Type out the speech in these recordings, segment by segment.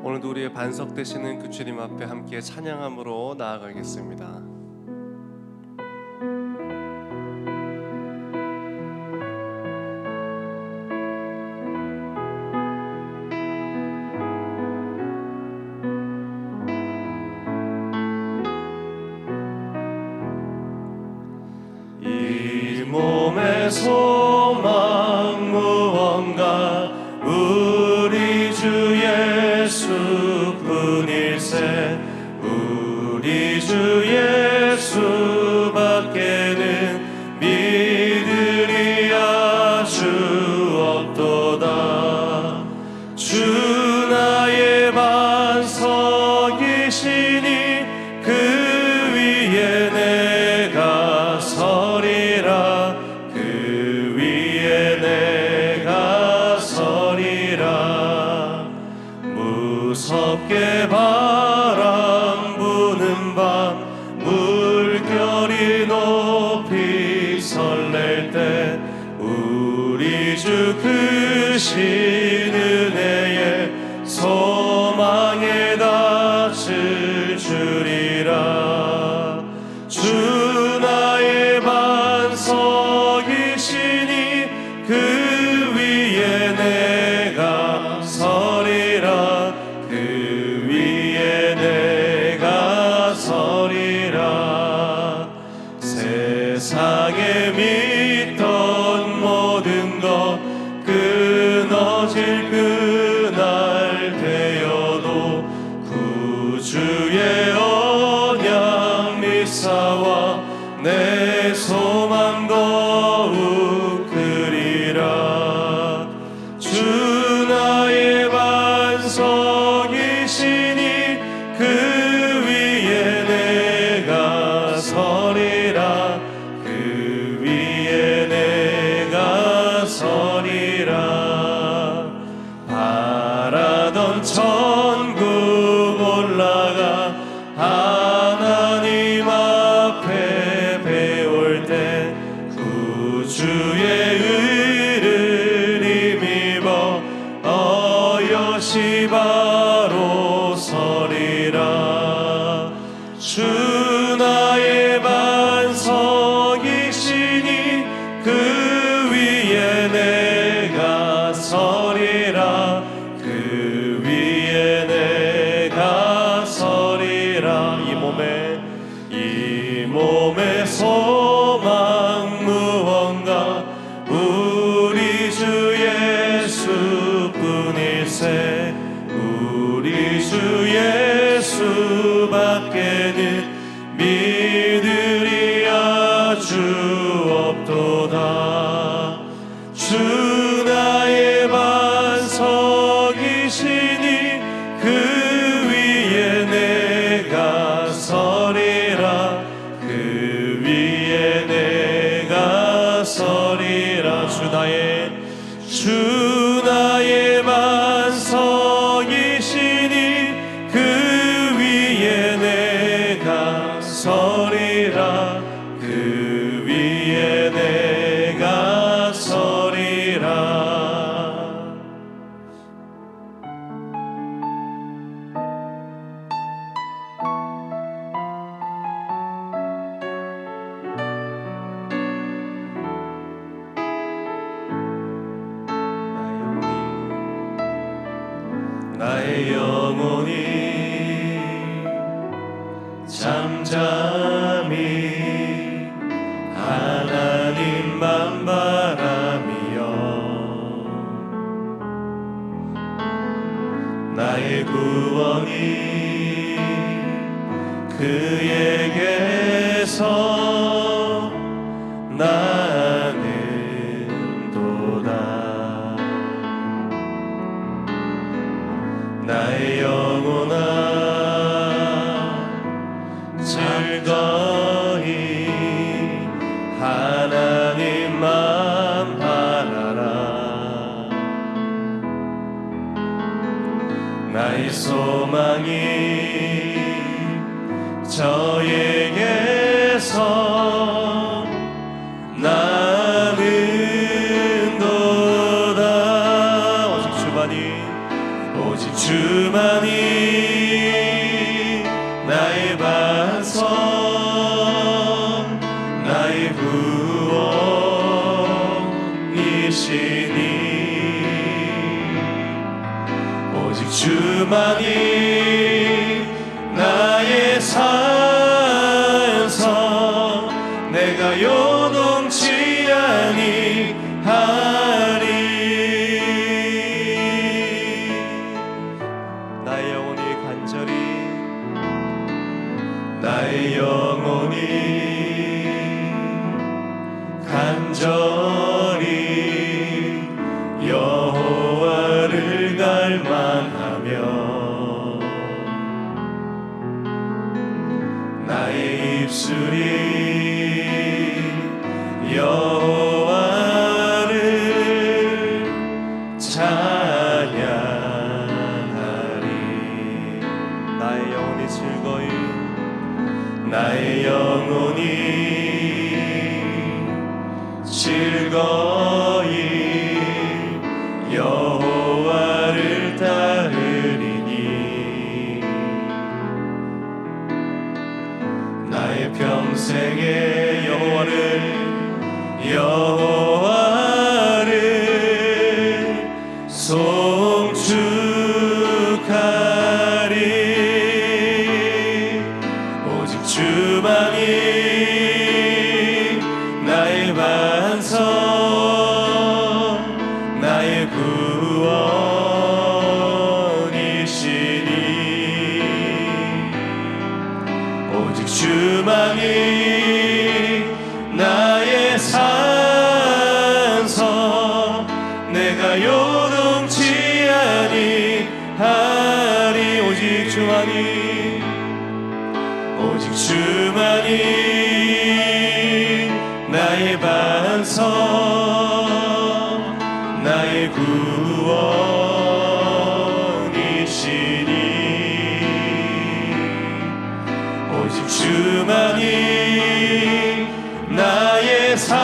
오늘도 우리의 반석 되시는 그 주님 앞에 함께 찬양함으로 나아가겠습니다. 이 몸의 소망 무언가 우리 주 예수뿐일세. 우리 주 예수밖에는 믿으리 아주 없도다. 주 나의 반석이시니 그 위에 내가 서리라. 그 위에 내가 서리라. 무섭게 바람 부는 밤 물결이 높이 설렐 때 우리 주 크신 은혜에 소망에 닿을 줄이라. 주 나의 반석이시니 그 위에 내가 서리라. 그 위에 내가 서리라. 세상에 믿던 모든 것 끊어질 그날 되어도 구주의 언약 믿사와 내 소망 더욱 크리라. 주 나의 반석이시니 그 위에 내가 서리라. 그 위에 내가 서리라. 바라던 천국 올라가 하나님 앞에 배울 때 구주의 의를 힘입어 어여시 바로 서리라. 주 나의 반석이시니 그 위에 내가 서리라. 그 위에 내가 서리라. 이 몸의 소망 무언가 우리 주 예수뿐일세. 우리 주 예수밖에는 믿으리 아주 없도다. 주 나의 반석이시니 그 위에 내가 서리라. 그 위에 내가 서리라. 주 나의 반석이시니 그 위에 내가 서리라. 그 위에 내가 서리라. 나의 영혼이 잠잠히 하나님만 바라며 나의 구원이 그에게서 나는 도다. 나의 영혼아 즐거이 하나님만 바라라. 나의 소망이 저에게서 나는 도다. 오직 주만이 오직 주만이 나의 반석, 나의 구원이시니 오직 주만이 나의 산성, 내가 요동치 아니하리. 나의 영혼이 간절히, 나의 영혼이 간절히 여호와를 갈망하며 나의 입술이 여호와를 찬양하리. 나의 영혼이 즐거이, 나의 영혼이 즐거이 여호와를 따르리니 나의 평생에 여호와를 송축하리. 오직 주만이 나의 반석, 나의 구원이시니 오직 주만이 나의 산성, 내가 요동치 아니하리. 오직 주만이, 오직 주만이 나의 반석, 나의 구원이시니 오직 주만이 나의 산성,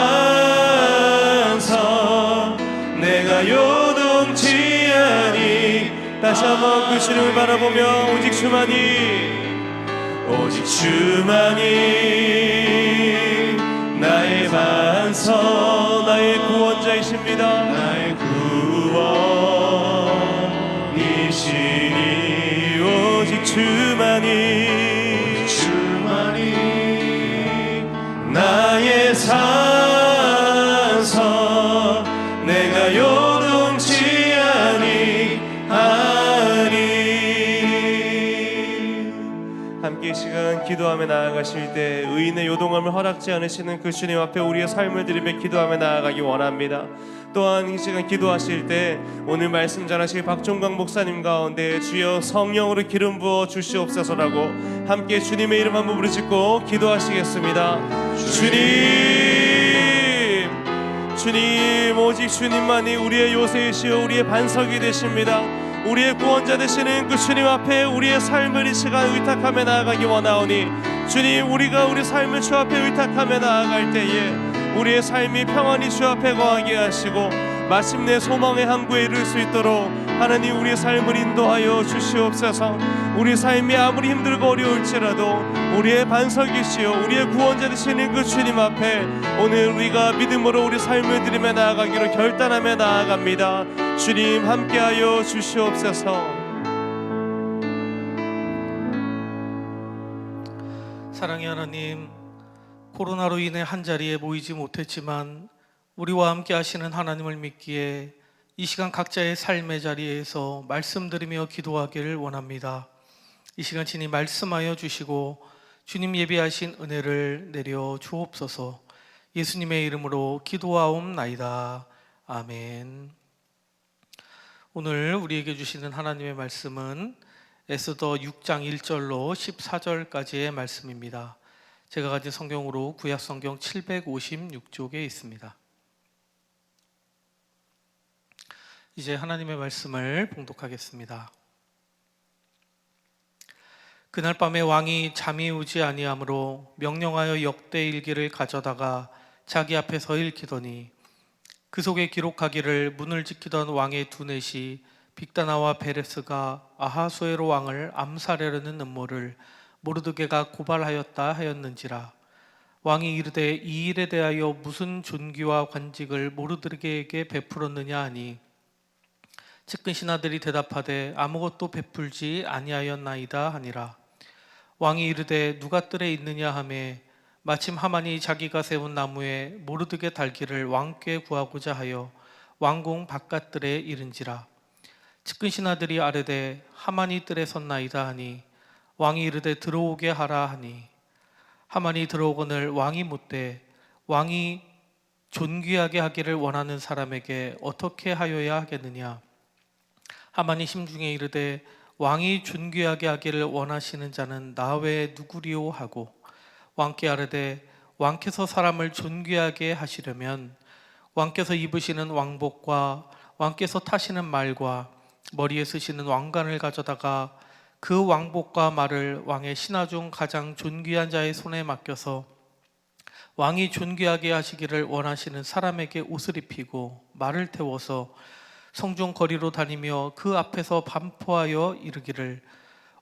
내가 요동치 아니. 다시 한번 그 주님을 바라보며 오직 주만이, 오직 주만이 나의 반석, 나의 구원자이십니다. 나의 구원이시니 오직 주만이, 주만이 나의 산석, 내가 요동치 아니하리. 함께 이 시간 기도하며 나아가실 때 의인의 요동함을 허락지 않으시는 그 주님 앞에 우리의 삶을 드리며 기도하며 나아가기 원합니다. 또한 이 시간 기도하실 때 오늘 말씀 전하실 박종광 목사님 가운데 주여 성령으로 기름 부어 주시옵소서라고 함께 주님의 이름 한번 부르짖고 기도하시겠습니다. 주님, 오직 주님만이 우리의 요새이시오 우리의 반석이 되십니다. 우리의 구원자 되시는 그 주님 앞에 우리의 삶을 이 시간 의탁하며 나아가기 원하오니 주님, 우리가 우리 삶을 주 앞에 의탁하며 나아갈 때에 우리의 삶이 평안히 주 앞에 거하게 하시고 마침내 소망의 항구에 이를 수 있도록 하나님 우리의 삶을 인도하여 주시옵소서. 우리 삶이 아무리 힘들고 어려울지라도 우리의 반석이시오 우리의 구원자 되시는 그 주님 앞에 오늘 우리가 믿음으로 우리 삶을 드리며 나아가기로 결단하며 나아갑니다. 주님 함께하여 주시옵소서. 사랑의 하나님, 코로나로 인해 한자리에 모이지 못했지만 우리와 함께 하시는 하나님을 믿기에 이 시간 각자의 삶의 자리에서 말씀드리며 기도하기를 원합니다. 이 시간 친히 말씀하여 주시고 주님 예비하신 은혜를 내려 주옵소서. 예수님의 이름으로 기도하옵나이다. 아멘. 오늘 우리에게 주시는 하나님의 말씀은 에스더 6장 1절로 14절까지의 말씀입니다. 제가 가진 성경으로 구약성경 756쪽에 있습니다. 이제 하나님의 말씀을 봉독하겠습니다. 그날 밤에 왕이 잠이 오지 아니하므로 명령하여 역대일기를 가져다가 자기 앞에 서 읽히더니 그 속에 기록하기를 문을 지키던 왕의 두넷이 빅다나와 베레스가 아하수에로 왕을 암살하려는 음모를 모르드게가 고발하였다 하였는지라. 왕이 이르되 이 일에 대하여 무슨 존귀와 관직을 모르드게에게 베풀었느냐 하니 측근 신하들이 대답하되 아무것도 베풀지 아니하였나이다 하니라. 왕이 이르되 누가 뜰에 있느냐 하매 마침 하만이 자기가 세운 나무에 모르드게 달기를 왕께 구하고자 하여 왕궁 바깥뜰에 이른지라. 측근 신하들이 아뢰되 하만이 뜰에 섰나이다 하니 왕이 이르되 들어오게 하라 하니 하만이 들어오거늘 왕이 묻되 왕이 존귀하게 하기를 원하는 사람에게 어떻게 하여야 하겠느냐. 하만이 심중에 이르되 왕이 존귀하게 하기를 원하시는 자는 나 외에 누구리오 하고 왕께 아뢰되 왕께서 사람을 존귀하게 하시려면 왕께서 입으시는 왕복과 왕께서 타시는 말과 머리에 쓰시는 왕관을 가져다가 그 왕복과 말을 왕의 신하 중 가장 존귀한 자의 손에 맡겨서 왕이 존귀하게 하시기를 원하시는 사람에게 옷을 입히고 말을 태워서 성중 거리로 다니며 그 앞에서 반포하여 이르기를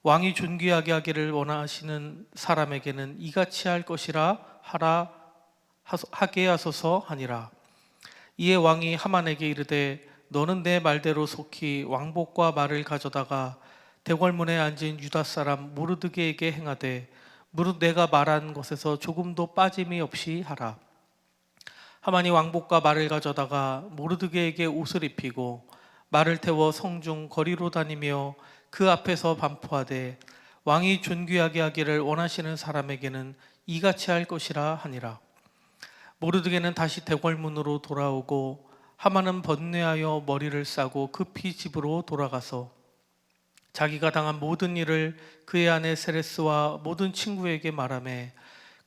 왕이 존귀하게 하기를 원하시는 사람에게는 이같이 할 것이라 하게 하소서 하니라. 이에 왕이 하만에게 이르되 너는 내 말대로 속히 왕복과 말을 가져다가 대궐문에 앉은 유다 사람 모르드게에게 행하되 무릇 내가 말한 것에서 조금도 빠짐이 없이 하라. 하만이 왕복과 말을 가져다가 모르드게에게 옷을 입히고 말을 태워 성중 거리로 다니며 그 앞에서 반포하되 왕이 존귀하게 하기를 원하시는 사람에게는 이같이 할 것이라 하니라. 모르드게는 다시 대궐문으로 돌아오고 하만은 번뇌하여 머리를 싸고 급히 집으로 돌아가서 자기가 당한 모든 일을 그의 아내 세레스와 모든 친구에게 말하매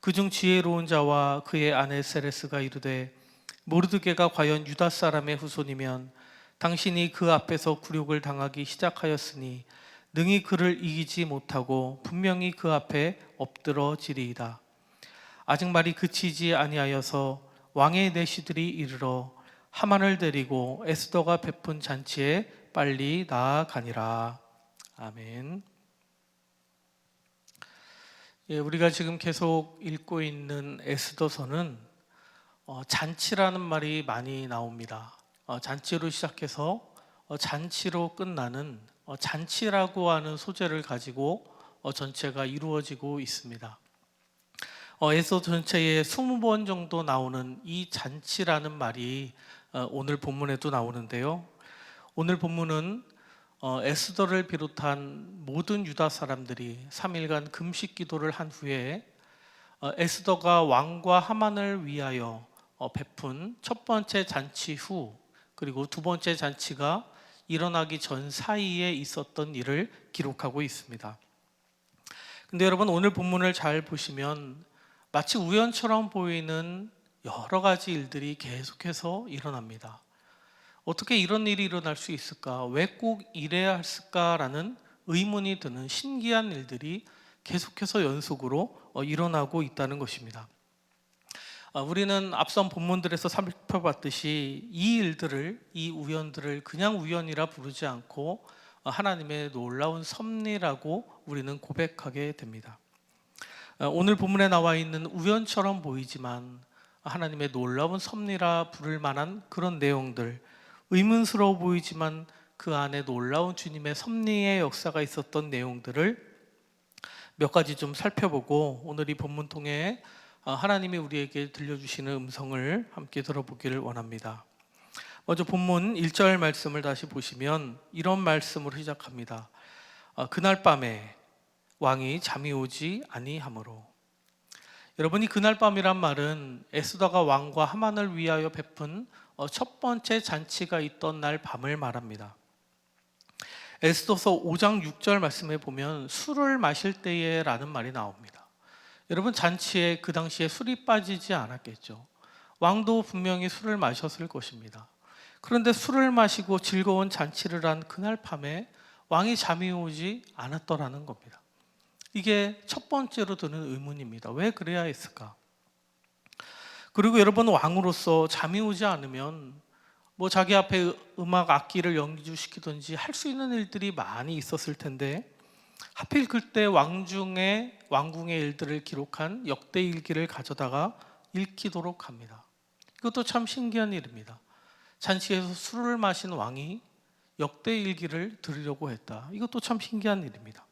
그중 지혜로운 자와 그의 아내 세레스가 이르되 모르드게가 과연 유다 사람의 후손이면 당신이 그 앞에서 굴욕을 당하기 시작하였으니 능히 그를 이기지 못하고 분명히 그 앞에 엎드러지리이다. 아직 말이 그치지 아니하여서 왕의 내시들이 이르러 하만을 데리고 에스더가 베푼 잔치에 빨리 나아가니라. 아멘. 우리가 지금 계속 읽고 있는 에스더서는 잔치라는 말이 많이 나옵니다. 잔치로 시작해서 잔치로 끝나는 잔치라고 하는 소재를 가지고 전체가 이루어지고 있습니다. 에스더 전체에 20번 정도 나오는 이 잔치라는 말이 오늘 본문에도 나오는데요. 오늘 본문은 에스더를 비롯한 모든 유다 사람들이 3일간 금식 기도를 한 후에 에스더가 왕과 하만을 위하여 베푼 첫 번째 잔치 후 그리고 두 번째 잔치가 일어나기 전 사이에 있었던 일을 기록하고 있습니다. 근데 여러분 오늘 본문을 잘 보시면 마치 우연처럼 보이는 여러 가지 일들이 계속해서 일어납니다. 어떻게 이런 일이 일어날 수 있을까? 왜 꼭 이래야 했을까라는 의문이 드는 신기한 일들이 계속해서 연속으로 일어나고 있다는 것입니다. 우리는 앞선 본문들에서 살펴봤듯이 이 일들을, 이 우연들을 그냥 우연이라 부르지 않고 하나님의 놀라운 섭리라고 우리는 고백하게 됩니다. 오늘 본문에 나와 있는 우연처럼 보이지만 하나님의 놀라운 섭리라 부를 만한 그런 내용들, 의문스러워 보이지만 그 안에 놀라운 주님의 섭리의 역사가 있었던 내용들을 몇 가지 좀 살펴보고 오늘 이 본문 통해 하나님이 우리에게 들려주시는 음성을 함께 들어보기를 원합니다. 먼저 본문 1절 말씀을 다시 보시면 이런 말씀으로 시작합니다. 그날 밤에 왕이 잠이 오지 아니하므로. 여러분이 그날 밤이란 말은 에스더가 왕과 하만을 위하여 베푼 첫 번째 잔치가 있던 날 밤을 말합니다. 에스더서 5장 6절 말씀에 보면 술을 마실 때에 라는 말이 나옵니다. 여러분 잔치에 그 당시에 술이 빠지지 않았겠죠. 왕도 분명히 술을 마셨을 것입니다. 그런데 술을 마시고 즐거운 잔치를 한 그날 밤에 왕이 잠이 오지 않았더라는 겁니다. 이게 첫 번째로 드는 의문입니다. 왜 그래야 했을까? 그리고 여러분 왕으로서 잠이 오지 않으면 뭐 자기 앞에 음악 악기를 연주시키든지 할 수 있는 일들이 많이 있었을 텐데 하필 그때 왕궁의 일들을 기록한 역대일기를 가져다가 읽히도록 합니다. 이것도 참 신기한 일입니다. 잔치에서 술을 마신 왕이 역대일기를 들으려고 했다. 이것도 참 신기한 일입니다.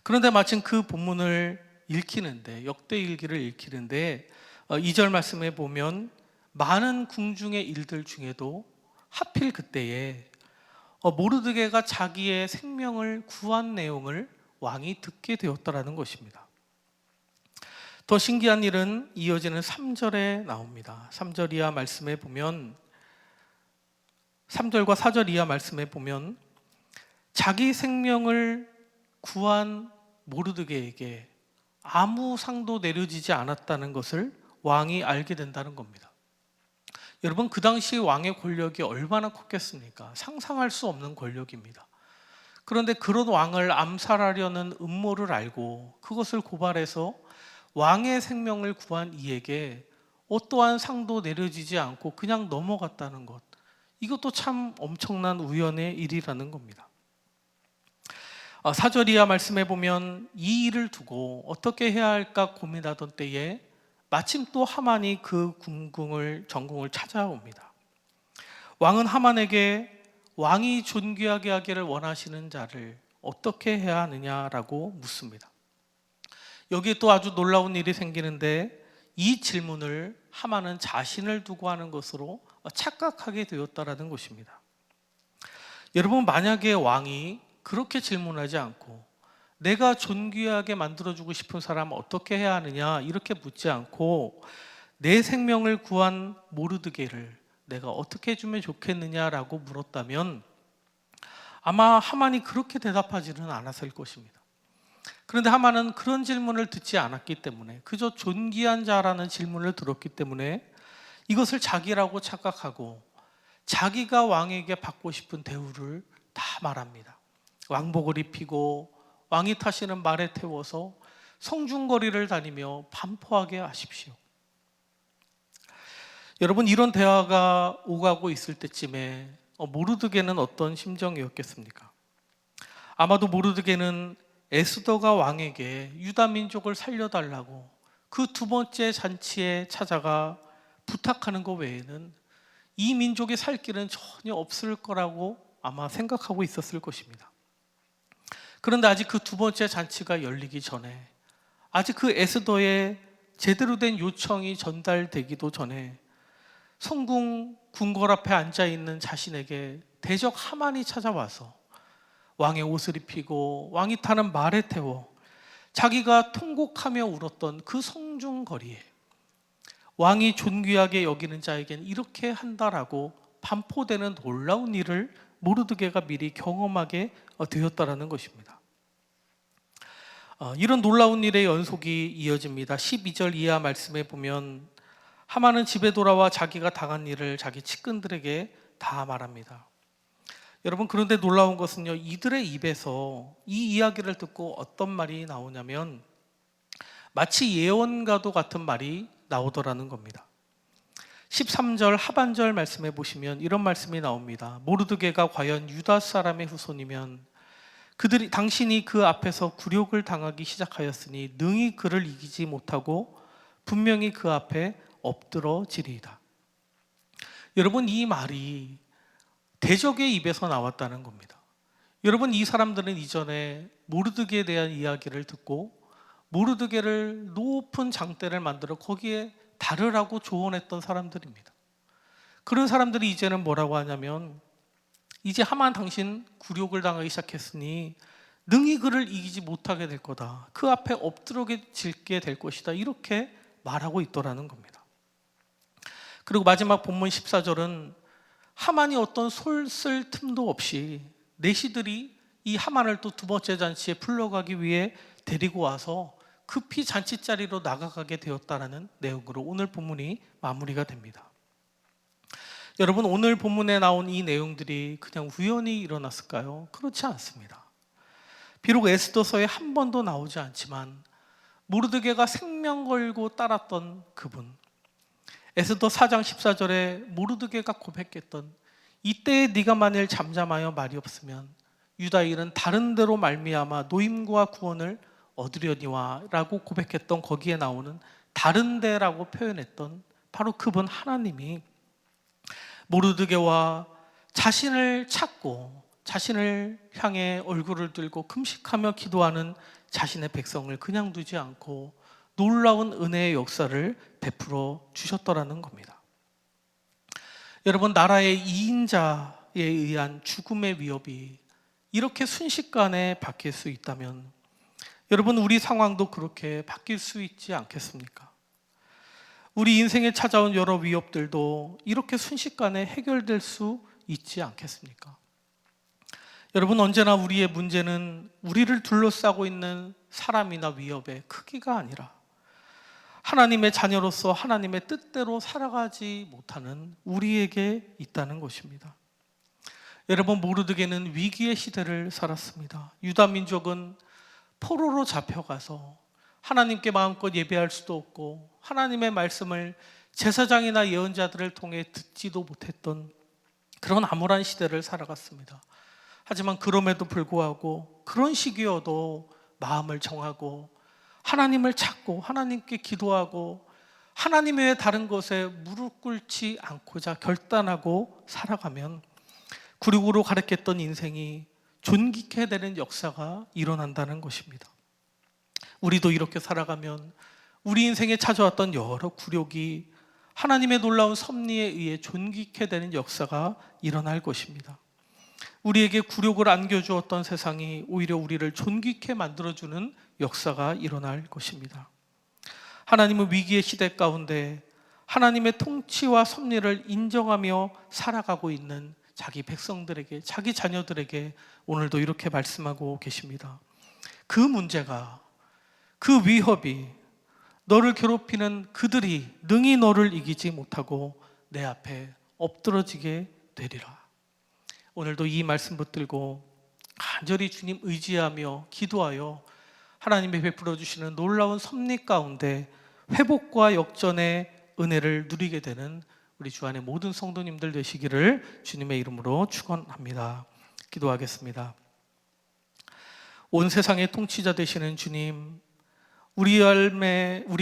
그런데 마침 그 본문을 읽히는데, 역대일기를 읽히는데 2절 말씀에 보면 많은 궁중의 일들 중에도 하필 그때에 모르드게가 자기의 생명을 구한 내용을 왕이 듣게 되었다라는 것입니다. 더 신기한 일은 이어지는 3절에 나옵니다. 3절 이하 말씀에 보면, 3절과 4절 이하 말씀에 보면 자기 생명을 구한 모르드게에게 아무 상도 내려지지 않았다는 것을 왕이 알게 된다는 겁니다. 여러분, 그 당시 왕의 권력이 얼마나 컸겠습니까? 상상할 수 없는 권력입니다. 그런데 그런 왕을 암살하려는 음모를 알고 그것을 고발해서 왕의 생명을 구한 이에게 어떠한 상도 내려지지 않고 그냥 넘어갔다는 것, 이것도 참 엄청난 우연의 일이라는 겁니다. 4절 이하 말씀에 보면 이 일을 두고 어떻게 해야 할까 고민하던 때에 마침 또 하만이 그 전궁을 찾아옵니다. 왕은 하만에게 왕이 존귀하게 하기를 원하시는 자를 어떻게 해야 하느냐라고 묻습니다. 여기에 또 아주 놀라운 일이 생기는데, 이 질문을 하만은 자신을 두고 하는 것으로 착각하게 되었다라는 것입니다. 여러분, 만약에 왕이 그렇게 질문하지 않고 내가 존귀하게 만들어주고 싶은 사람 어떻게 해야 하느냐 이렇게 묻지 않고 내 생명을 구한 모르드게를 내가 어떻게 해주면 좋겠느냐라고 물었다면 아마 하만이 그렇게 대답하지는 않았을 것입니다. 그런데 하만은 그런 질문을 듣지 않았기 때문에, 그저 존귀한 자라는 질문을 들었기 때문에 이것을 자기라고 착각하고 자기가 왕에게 받고 싶은 대우를 다 말합니다. 왕복을 입히고 왕이 타시는 말에 태워서 성중거리를 다니며 반포하게 하십시오. 여러분, 이런 대화가 오가고 있을 때쯤에 모르드게는 어떤 심정이었겠습니까? 아마도 모르드게는 에스더가 왕에게 유다 민족을 살려달라고 그 두 번째 잔치에 찾아가 부탁하는 것 외에는 이 민족이 살 길은 전혀 없을 거라고 아마 생각하고 있었을 것입니다. 그런데 아직 그 두 번째 잔치가 열리기 전에, 아직 그 에스더의 제대로 된 요청이 전달되기도 전에 성궁 궁궐 앞에 앉아있는 자신에게 대적 하만이 찾아와서 왕의 옷을 입히고 왕이 타는 말에 태워 자기가 통곡하며 울었던 그 성중거리에 왕이 존귀하게 여기는 자에겐 이렇게 한다라고 반포되는 놀라운 일을 모르드게가 미리 경험하게 되었다라는 것입니다. 이런 놀라운 일의 연속이 이어집니다. 12절 이하 말씀에 보면 하만은 집에 돌아와 자기가 당한 일을 자기 측근들에게 다 말합니다. 여러분, 그런데 놀라운 것은요, 이들의 입에서 이 이야기를 듣고 어떤 말이 나오냐면 마치 예언과도 같은 말이 나오더라는 겁니다. 13절 하반절 말씀에 보시면 이런 말씀이 나옵니다. 모르드게가 과연 유다 사람의 후손이면 당신이 그 앞에서 굴욕을 당하기 시작하였으니 능히 그를 이기지 못하고 분명히 그 앞에 엎드러지리이다. 여러분, 이 말이 대적의 입에서 나왔다는 겁니다. 여러분, 이 사람들은 이전에 모르드게에 대한 이야기를 듣고 모르드게를 높은 장대를 만들어 거기에 달으라고 조언했던 사람들입니다. 그런 사람들이 이제는 뭐라고 하냐면, 이제 하만 당신 굴욕을 당하기 시작했으니 능히 그를 이기지 못하게 될 거다. 그 앞에 엎드러질게 될 것이다. 이렇게 말하고 있더라는 겁니다. 그리고 마지막 본문 14절은 하만이 어떤 솔쓸 틈도 없이 내시들이 이 하만을 또 두 번째 잔치에 불러가기 위해 데리고 와서 급히 잔치자리로 나가게 되었다는 내용으로 오늘 본문이 마무리가 됩니다. 여러분, 오늘 본문에 나온 이 내용들이 그냥 우연히 일어났을까요? 그렇지 않습니다. 비록 에스더서에 한 번도 나오지 않지만 모르드게가 생명 걸고 따랐던 그분, 에스더 4장 14절에 모르드게가 고백했던 이때에 네가 만일 잠잠하여 말이 없으면 유다인은 다른 데로 말미암아 노임과 구원을 얻으려니와 라고 고백했던 거기에 나오는 다른 데라고 표현했던 바로 그분 하나님이 모르드게와 자신을 찾고 자신을 향해 얼굴을 들고 금식하며 기도하는 자신의 백성을 그냥 두지 않고 놀라운 은혜의 역사를 베풀어 주셨더라는 겁니다. 여러분, 나라의 2인자에 의한 죽음의 위협이 이렇게 순식간에 바뀔 수 있다면 여러분, 우리 상황도 그렇게 바뀔 수 있지 않겠습니까? 우리 인생에 찾아온 여러 위협들도 이렇게 순식간에 해결될 수 있지 않겠습니까? 여러분, 언제나 우리의 문제는 우리를 둘러싸고 있는 사람이나 위협의 크기가 아니라 하나님의 자녀로서 하나님의 뜻대로 살아가지 못하는 우리에게 있다는 것입니다. 여러분, 모르드게는 위기의 시대를 살았습니다. 유다 민족은 포로로 잡혀가서 하나님께 마음껏 예배할 수도 없고 하나님의 말씀을 제사장이나 예언자들을 통해 듣지도 못했던 그런 암울한 시대를 살아갔습니다. 하지만 그럼에도 불구하고 그런 시기여도 마음을 정하고 하나님을 찾고 하나님께 기도하고 하나님 외에 다른 것에 무릎 꿇지 않고자 결단하고 살아가면 굴욕으로 가득했던 인생이 존귀케 되는 역사가 일어난다는 것입니다. 우리도 이렇게 살아가면 우리 인생에 찾아왔던 여러 굴욕이 하나님의 놀라운 섭리에 의해 존귀케 되는 역사가 일어날 것입니다. 우리에게 굴욕을 안겨주었던 세상이 오히려 우리를 존귀케 만들어주는 역사가 일어날 것입니다. 하나님은 위기의 시대 가운데 하나님의 통치와 섭리를 인정하며 살아가고 있는 자기 백성들에게, 자기 자녀들에게 오늘도 이렇게 말씀하고 계십니다. 그 문제가, 그 위협이, 너를 괴롭히는 그들이 능히 너를 이기지 못하고 내 앞에 엎드러지게 되리라. 오늘도 이 말씀 붙들고 간절히 주님 의지하며 기도하여 하나님의 베풀어 주시는 놀라운 섭리 가운데 회복과 역전의 은혜를 누리게 되는 우리 주 안의 모든 성도님들 되시기를 주님의 이름으로 축원합니다. 기도하겠습니다. 온 세상의 통치자 되시는 주님, 우리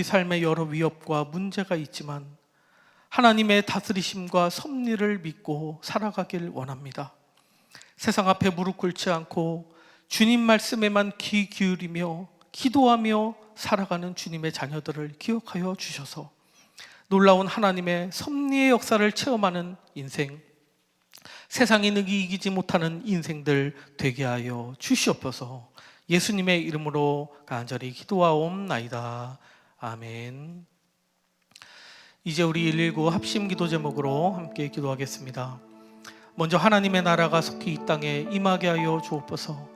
삶의 여러 위협과 문제가 있지만 하나님의 다스리심과 섭리를 믿고 살아가길 원합니다. 세상 앞에 무릎 꿇지 않고 주님 말씀에만 귀 기울이며 기도하며 살아가는 주님의 자녀들을 기억하여 주셔서 놀라운 하나님의 섭리의 역사를 체험하는 인생, 세상이 능히 이기지 못하는 인생들 되게 하여 주시옵소서. 예수님의 이름으로 간절히 기도하옵나이다. 아멘. 이제 우리 119 합심 기도 제목으로 함께 기도하겠습니다. 먼저 하나님의 나라가 속히 이 땅에 임하게 하여 주옵소서.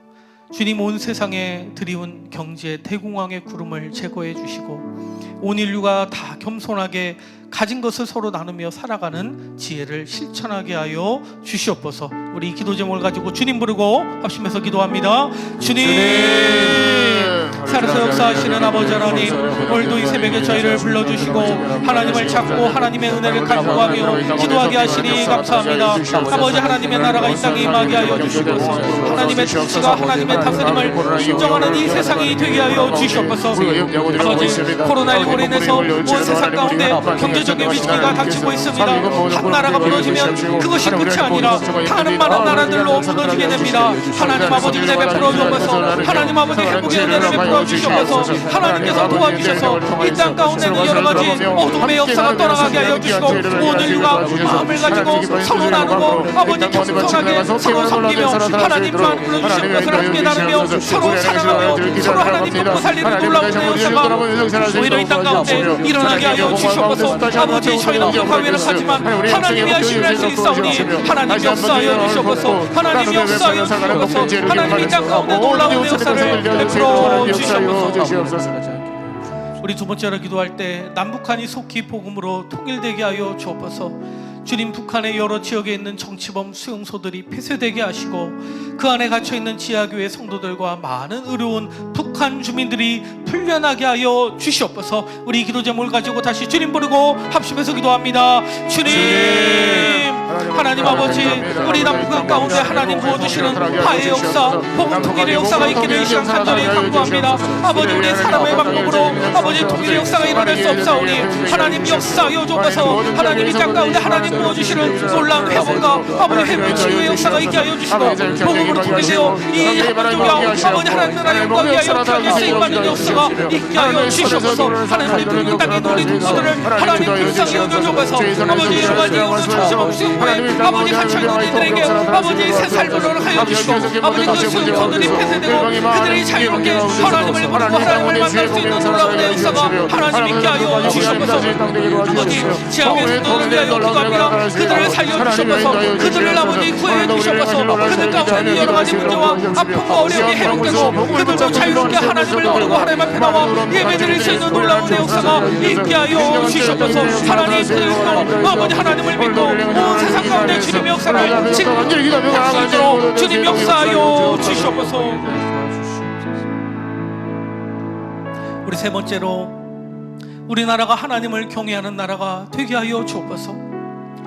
주님, 온 세상에 드리운 경제 대공황의 구름을 제거해 주시고 온 인류가 다 겸손하게 가진 것을 서로 나누며 살아가는 지혜를 실천하게 하여 주시옵소서. 우리 이 기도 제목을 가지고 주님 부르고 합심해서 기도합니다. 주님, 살아서 역사하시는 아버지 하나님, 오늘도 이 새벽에 저희를 불러주시고 하나님을 찾고 하나님의 은혜를 간구하며 기도하게 하시니 감사합니다. 아버지, 하나님의 나라가 이 땅에 임하게 하여 주시옵소서. 하나님의 통치가 하나님의 다스림을 인정하는 이 세상이 되게 하여 주시옵소서. 아버지, 코로나19로 인해서 온 세상 가운데 경제적인 위기가 닥치고 있습니다. 한 나라가 무너지면 그것이 끝이 아니라 다른 많은 나라들로 무너지게 됩니다. 하나님 아버지, 은혜 베풀어 주옵소서. 하나님 아버지, 회복의 은혜를 베풀어 주시옵소서. 하나님께서 도와주셔서 이 땅 가운데는 여러 가지 어둠의 역사가 떠나가게 하여 주시고 온 인류가 마음을 가지고 서로 나누고 아버지 겸손하게 서로 섬기며 하나님만 불러주신 것을 함께 나누며 서로 사랑하며 서로 하나님 돕고 살리는 놀라운 역사가 오히려 이 땅 가운데 일어나게 하여 주시옵소서. 아버지, 저희는 역할을 하지만 하나님이 하시는 할 수 있사오니 하나님 역사하여 주시옵소서. 하나님 역사하여 주시옵소서. 하나님 이 땅 가운데 놀라운 역사를 베풀어 주시옵소서. 우리 두 번째로 기도할 때 남북한이 속히 복음으로 통일되게 하여 주옵소서. 주님, 북한의 여러 지역에 있는 정치범 수용소들이 폐쇄되게 하시고 그 안에 갇혀있는 지하교회 성도들과 많은 어려운 북한 주민들이 풀려나게 하여 주시옵소서. 우리 기도 제목을 가지고 다시 주님 부르고 합심해서 기도합니다. 주님, 하나님 아버지, 우리 남북한 가운데 하나님 부어주시는 화해의 역사, 복음 통일의 역사가 있기를 이 시간 간절히 간구합니다. 아버지, 우리의 사람의 방법으로 아버지 통일의 역사가 일어날 수 없사오니 하나님 역사하여 주옵소서. 하나님 이 땅 가운데 하나님 부어주시는 놀라운 회복과 아버지 회복 치유의 역사가 있게 하여 주시고 복음으로 통일되어 이 한민족이 아버지 하나님 나라의 영광 위하여 편히 쓰임받는 역사가 있게 하여 주시옵소서. 하나님 우리 붉은 땅의 우리 동포들을 하나님 불쌍히 여겨주옵소서. 아버지 이러한 이웃을 정신없이 수용해 아버지 갇혀있는 이들에게 아버지 새 삶을 하여 주시고 아버지 그 수용소들이 폐쇄되고 그들이 자유롭게 하나님을 부르고 하나님을 만날 수 있는 놀라운 역사가 하나님 있게 하여 주시옵소서. 아버지 지하의 성도들을 위하여 기도합니다. 그들을 살려주시옵소서. 그들을 아버지 구해해 주시옵소서. 그들 가운데 여러 가지 문제와 아픔과 어려움이 해롭되고 그들도 자유롭게 하나님을 부르고 하나님 앞에 나와 예배드릴 수 있는 놀라운 역사가 있게 하여 주시옵소서. 하나님 그리스도 아버지 하나님을 믿고 온 세상 가운데 주님의 역사를 지금 박수로 주님 역사하여 주시옵소서. 우리 세 번째로 우리나라가 하나님을 경외하는 나라가 되게 하여 주옵소서.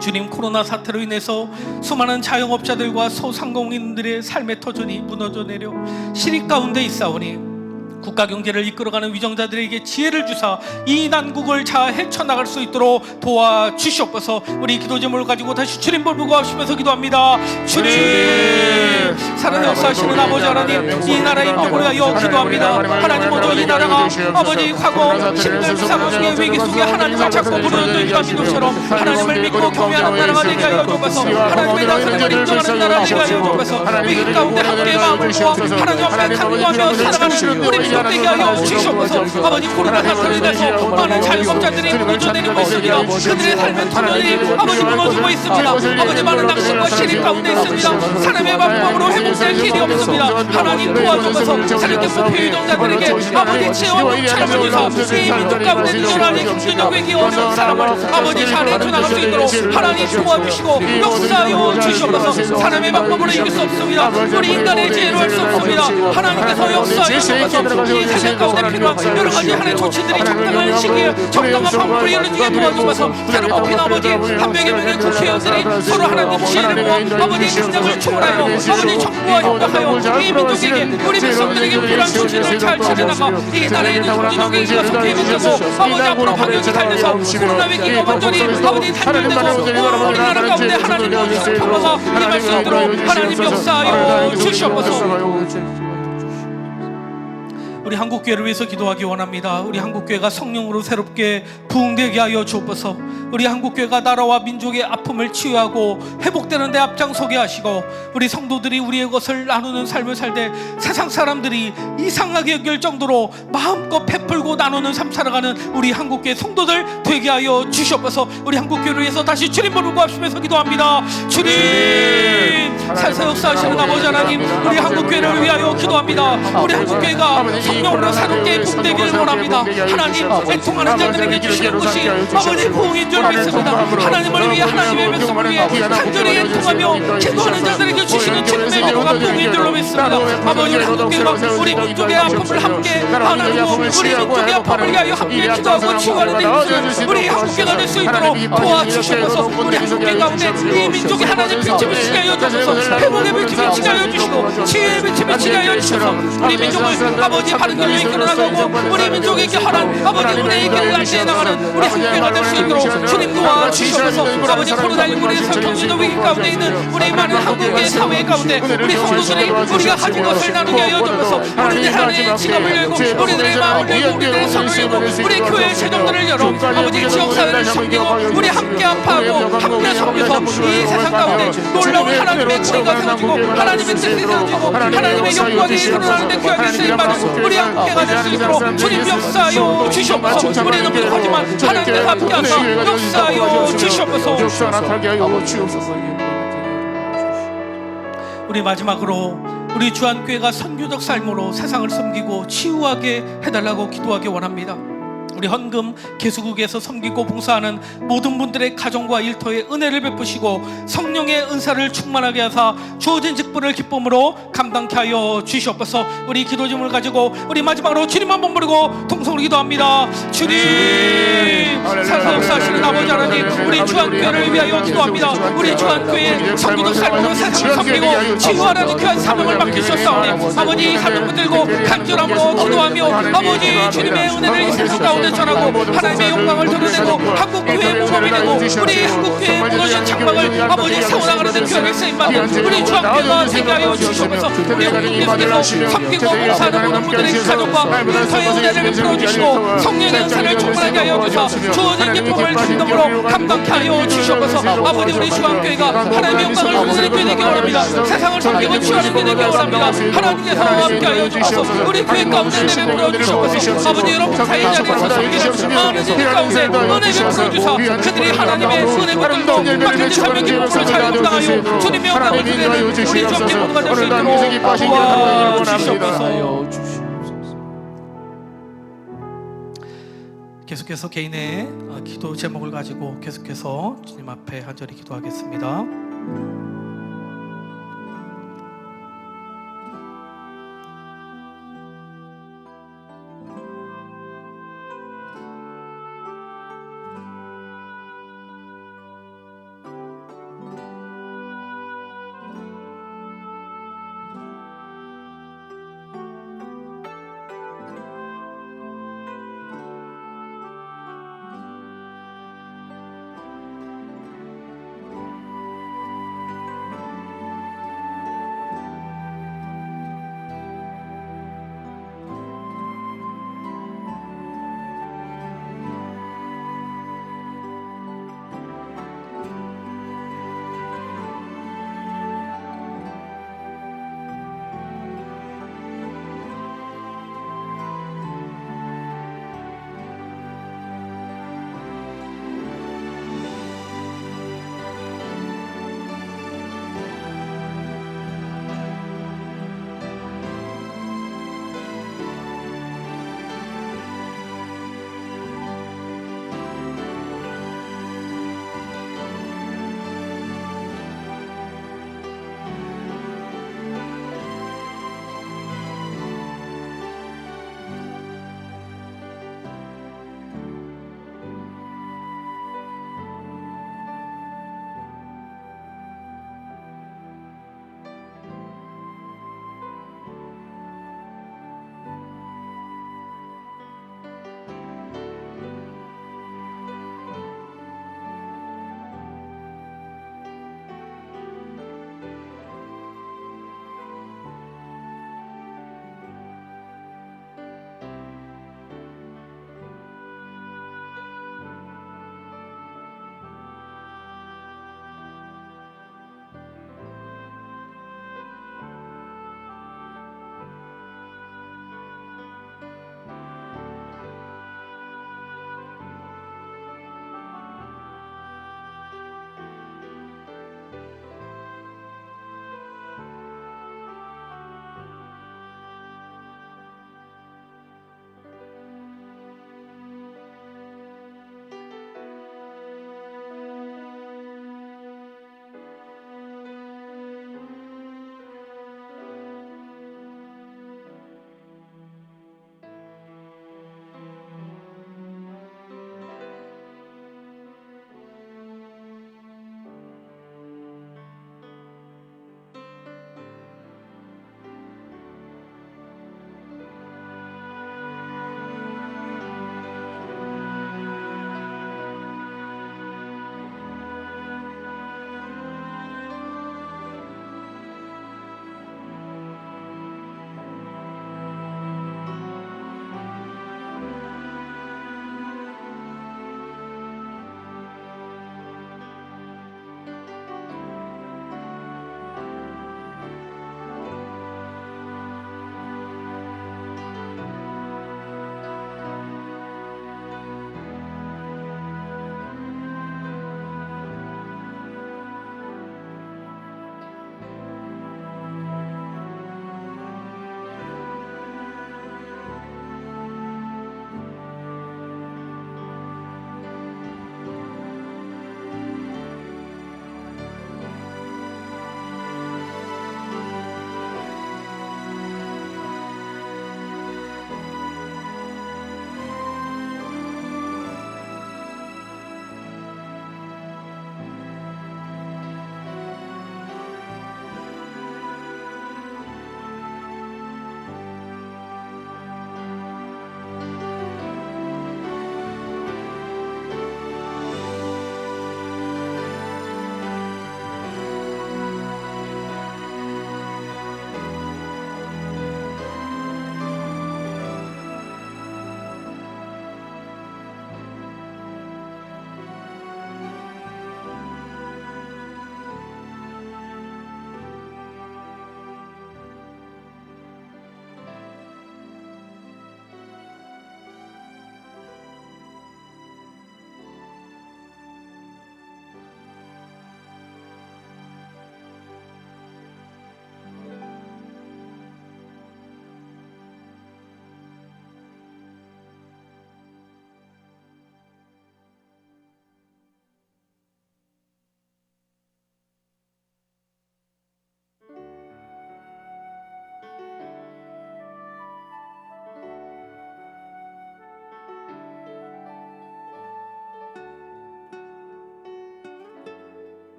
주님, 코로나 사태로 인해서 수많은 자영업자들과 소상공인들의 삶의 터전이 무너져 내려 실익 가운데 있사오니 국가 경제를 이끌어가는 위정자들에게 지혜를 주사 이 난국을 잘 헤쳐나갈 수 있도록 도와주시옵소서. 우리 기도 제목을 가지고 다시 주님 부르고 하시면서 기도합니다. 주님, 사랑의 역사하시는 아버지 하나님, 이 나라의 인도를 위하여 기도합니다. 하나님, 모두 이 나라가 아버지 과거 힘든 상황 중에 위기 속에 하나님을 찾고 부르는 민족처럼 하나님을 믿고 경외하는 나라가 되게 하여 주옵소서. 하나님의 나라를 인정하는 나라가 되게 하여 주옵소서. 위기 가운데 함께 마음을 모아 하나님 앞에 간구하며 살아가는 우리 되게 하여 주시옵소서. 아버지, 코로나 사태로 인해서 많은 자영업자들이 무너져 내리고 있습니다. 그들의 삶의 터전이 아버지 무너지고 있습니다. 아버지, 많은 낙심과 시리 가운데 있습니다. 사람의 방법으로 회복될 길이 없습니다. 하나님 도와주셔서 살인격 부패 유정자들에게 아버지 지혜와 용차를 주셔서 이 민족 가운데 여러하니 경제적 위기 없는 사람을 아버지 잘 헤쳐나갈 수 있도록 하나님 도와주시고 역사하여 주시옵소서. 사람의 방법으로 이길 수 없습니다. 우리 인간의 지혜로 할 수 없습니다. 하나님께서 역사하여 주셔서 이 세상 가운데 필요한 여러 가지 하나의 조치들이 적당한 시기에 적당한 방법으로 이루어지게 도와주셔서 새로 뽑힌 아버지 한 명의 명의 국회의원들이 서로 하나님 지혜를 모아 아버지 진정을 초월하여 아버지 정부와 협력하여 이 민족에게 우리 백성들에게 필요한 조치들을 잘 처리나가 이 나라에 있는 정치적인 위기가 속해 있고 아버지 앞으로 방역이 달려서 코로나 위기가 완전히 아버지 단절되고 우리나라 가운데 하나님의 무슨 평화가 임할 수 있도록 하나님 역사하여 주시옵소서. 우리 한국교회를 위해서 기도하기 원합니다. 우리 한국교회가 성령으로 새롭게 부흥되게 하여 주옵소서. 우리 한국교회가 나라와 민족의 아픔을 치유하고 회복되는 데 앞장서게 하시고 우리 성도들이 우리의 것을 나누는 삶을 살 때 세상 사람들이 이상하게 여길 정도로 마음껏 베풀고 나누는 삶 살아가는 우리 한국교회 성도들 되게 하여 주시옵소서. 우리 한국교회를 위해서 다시 주님 부르고 합심해서 기도합니다. 주님, 살사 역사하시는 아버지 하나님, 우리 한국교회를 위하여 기도합니다. 우리 한국교회가 성령으로 새롭게 부흥되기를 원합니다. 하나님, 애통하는 자들에게 주시는 것이 아버지 부흥인 줄 믿습니다. 하나님을 위해 하나님의 백성을 위해 간절히 애통하며 기도하는 자들에게 주시는 주님의 명호가 부흥인 줄로 믿습니다. 아버지, 우리 한국교회가 우리 민족의 아픔을 함께 안아주고 우리 민족의 아픔을 위하여 함께 기도하고 치유하는 데 있는 우리 한국교회가 될 수 있도록 도와주셔서 우리 한국교회 가운데 이 민족의 하나님 빛을 비치게 하여 주셔서 회복의 빛을 비치게 하여 주시고 치유의 빛을 비치게 하여 주셔서 우리 민족을 아버지 바른 길로 이끌어나가고 우리 민족에게 하란 아버지 우리의 길을 안내해 나가는 우리 한국교회가 될 수 있도록 주님 도와주셔서 아버지 코로나19의 경제적 위기 가운데 있는 우리 많은 한국의 사회 가운데 우리 성도들이 우리가 가진 것을 나누게 하여 주셔서 우리들 하나님의 지갑을 열고 우리들의 마음을 열고 우리들의 손을 열고 우리 교회의 재정들을 열어 아버지 지역사회를 섬기고 우리 함께 아파하고 함께 섬겨서 이 세상 가운데 놀라운 하나님의 구원가 세워지고 하나님의 뜻이 세워지고 하나님의 영광이 일어나는데 귀하게 쓰임받은 우리 함께가 될 수 있도록 주님 역사하여 주시옵소서. 우리는 부족하지만 하나님께서 함께하사 역사하여 주시옵소서. 우리 마지막으로 우리 주한교회가 선교적 삶으로 세상을 섬기고 치유하게 해달라고 기도하기 원합니다. 우리 헌금 개수국에서 섬기고 봉사하는 모든 분들의 가정과 일터에 은혜를 베푸시고 성령의 은사를 충만하게 하사 주어진 직분을 기쁨으로 감당케 하여 주시옵소서. 우리 기도 제목을 가지고 우리 마지막으로 주님 한번 부르고 통성으로 기도합니다. 주님, 살아서 역사하시는 아버지 하나님, 우리 주한교회를 위하여 기도합니다. 우리 주한교회 섬기는 삶으로 세상을 섬기고 치유하라는 귀한 사명을 맡기셨사오니 아버지 이 사명 붙들고 간절함으로 기도하며 아버지 주님의 은혜를 이 세상 가운데 전하고 하나님의 영광을 드러내고 한국교회의 모범이 되고 우리 한국교회의 무너진 장막을 아버지 세워나가는 귀하게 쓰임받는 우리 주한교회가 되게 하여 주시옵소서. 우리 헌금께서 섬기고 봉사하는 모든 분들의 가정과 일터의 은혜를 베풀어 주시고 성령의 은사를 충만하게 하여 주셔서 주어진 기쁨을 기쁨으로 감당케 하여 주시옵소서. 아버지 우리 주한교회가 하나님의 영광을 드러내는 교회 되기 원합니다. 세상을 섬기고 치유하는 교회 되기 원합니다. 하나님께서 함께 하여 주셔서 우리 교회 가운데 은혜를 베풀어 주시옵소서. 아버지 여러분 사회 자리에서 섬기는 많은 이들 가운데 은혜 베풀어 주사 그들이 하나님의 은혜 붙들고 맡겨진 삶의 기쁨으로 자유분당하여 주님의 영광을 드러내는 우리 주한 기쁨가 될 수 있도록 도와주시옵소서. 계속해서 개인의 기도 제목을 가지고 계속해서 주님 앞에 간절히 기도하겠습니다.